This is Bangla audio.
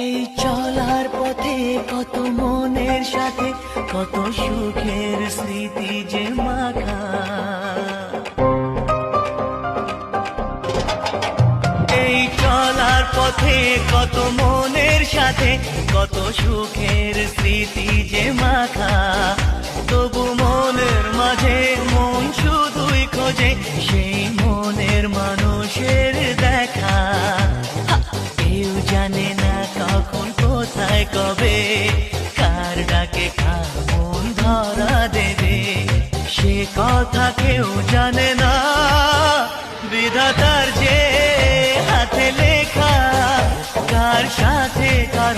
এই চলার পথে কত মনের সাথে কত সুখের স্মৃতি যে মাখা। এই চলার পথে কত মনের সাথে কত সুখের স্মৃতি যে মাখা। তবু মনের মাঝে মন শুধুই খোঁজে সেই মনের মানুষের দেখা। কেউ জানে না কখন কোথায় কবে কার ডাকে কার মন ধরা দেবে, সে কথা কেউ জানে না। বিধাতার যে হাতে লেখা কার সাথে কার